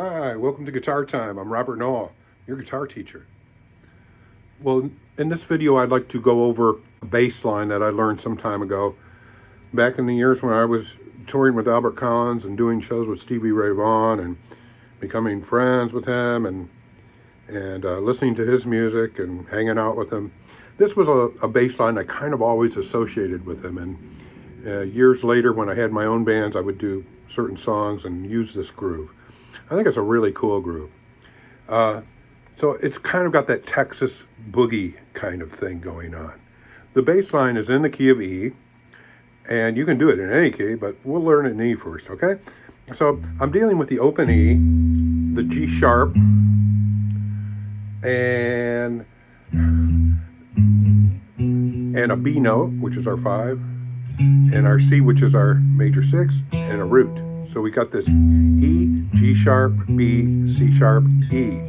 Hi, welcome to Guitar Time. I'm Robert Noah, your guitar teacher. Well, in this video, I'd like to go over a bass line that I learned some time ago. Back in the years when I was touring with Albert Collins and doing shows with Stevie Ray Vaughan and becoming friends with him and listening to his music and hanging out with him. This was a bass line I kind of always associated with him. And years later, when I had my own bands, I would do certain songs and use this groove. I think it's a really cool groove. So it's kind of got that Texas boogie kind of thing going on. The bass line is in the key of E, and you can do it in any key, but we'll learn it in E first, okay? So I'm dealing with the open E, the G sharp, and a B note, which is our 5, and our C, which is our major 6, and a root. So we got this E, G sharp, B, C sharp, E.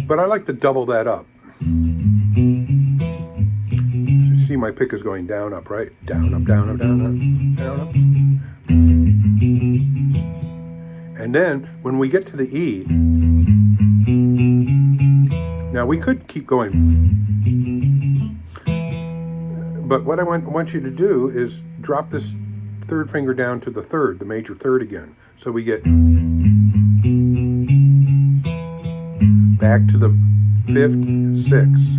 But I like to double that up. You see my pick is going down, up, right? Down, up, down, up, down, up, down, up. And then when we get to the E, now we could keep going. But what I want you to do is drop this third finger down to the third, the major third again. So we get back to the 5th, 6th.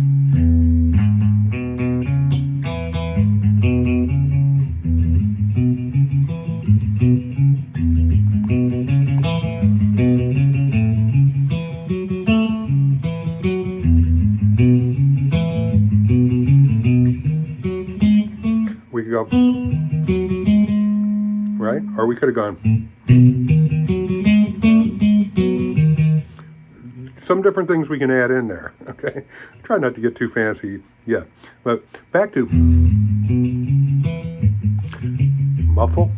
We could go, right? Or we could have gone. Some different things we can add in there, okay? Try not to get too fancy yet. But back to Muffle.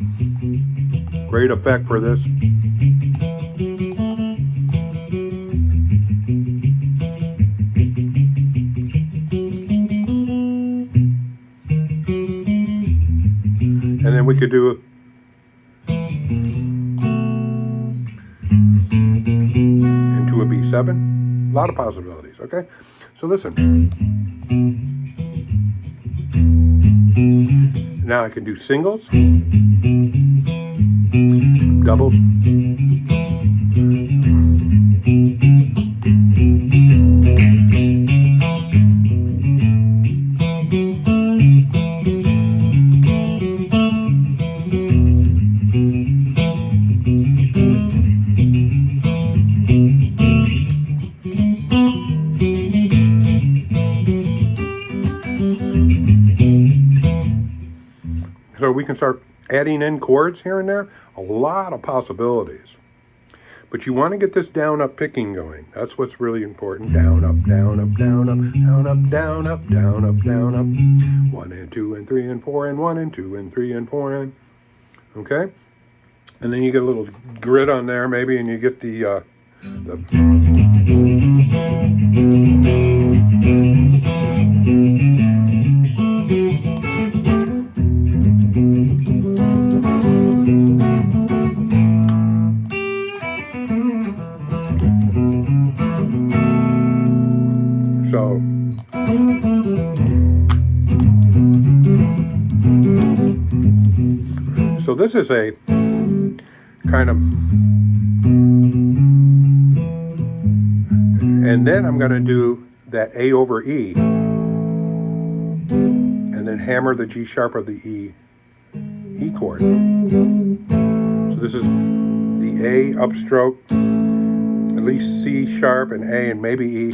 Great effect for this. And then we could do into a B7. A lot of possibilities, okay? So listen. Now I can do singles, doubles, so we can start adding in chords here and there. A lot of possibilities. But you want to get this down up picking going. That's what's really important. Down up, down up, down up, down up, down up, down up, down up. 1 and 2 and 3 and 4 and 1 and 2 and 3 and 4 and. Okay? And then you get a little grit on there maybe, and you get the So this is a kind of, and then I'm going to do that A over E, and then hammer the G sharp of the E chord. So this is the A upstroke, at least C sharp and A and maybe E.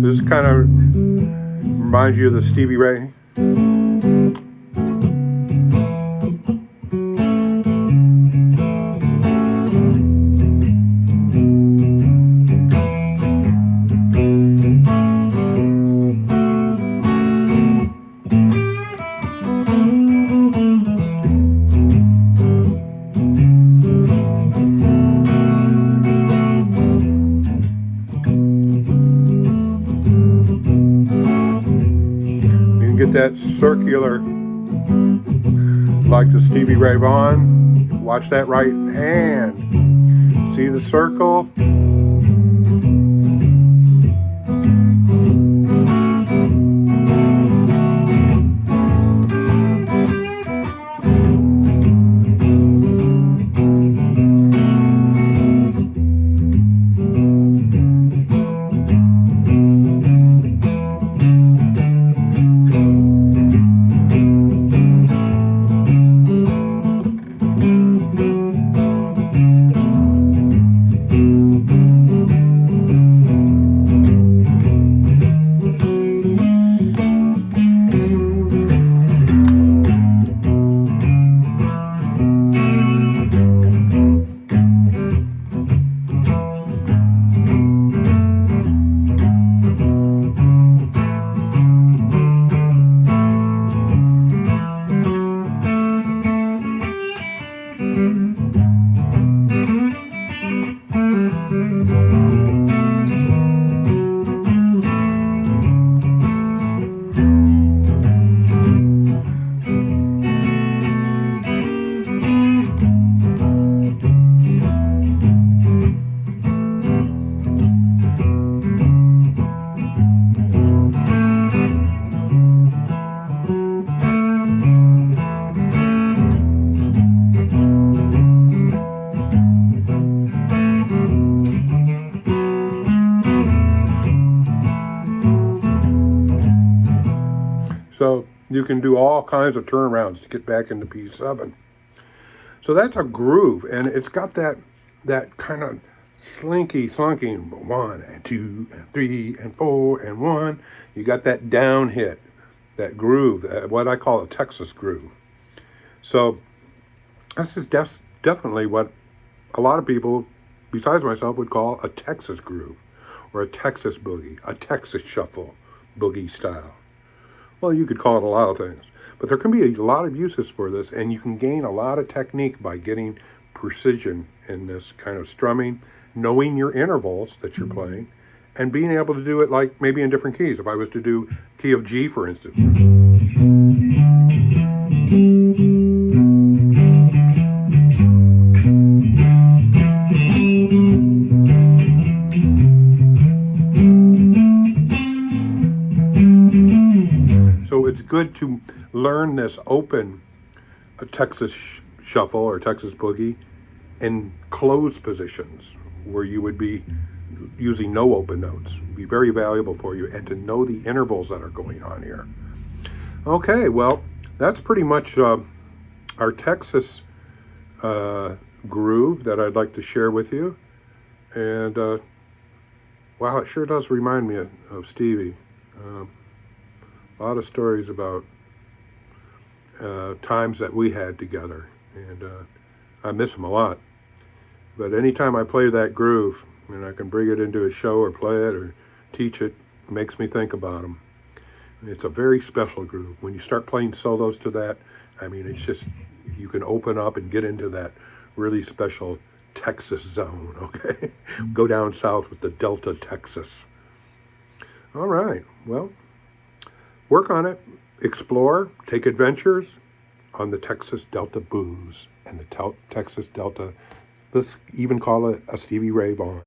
This kind of reminds you of the Stevie Ray. get that circular, like the Stevie Ray Vaughan. Watch that right hand. See the circle? So you can do all kinds of turnarounds to get back into P7. So that's a groove, and it's got that kind of slunky 1 and 2 and 3 and 4 and 1. You got that down hit, that groove, what I call a Texas groove. So this is definitely what a lot of people, besides myself, would call a Texas groove, or a Texas boogie, a Texas shuffle boogie style. Well, you could call it a lot of things, but there can be a lot of uses for this, and you can gain a lot of technique by getting precision in this kind of strumming, knowing your intervals that you're playing, and being able to do it like maybe in different keys. If I was to do key of G, for instance. So it's good to learn this open Texas shuffle or Texas boogie in closed positions where you would be using no open notes. It'd be very valuable for you, and to know the intervals that are going on here. Okay, well, that's pretty much our Texas groove that I'd like to share with you. And wow, it sure does remind me of Stevie. A lot of stories about times that we had together, and I miss him a lot. But anytime I play that groove, and I can bring it into a show or play it or teach it, it makes me think about him. It's a very special groove. When you start playing solos to that, I mean, it's just, you can open up and get into that really special Texas zone, okay? Go down south with the Delta, Texas. All right, well, work on it, explore, take adventures on the Texas Delta blues and the Texas Delta. Let's even call it a Stevie Ray Vaughan.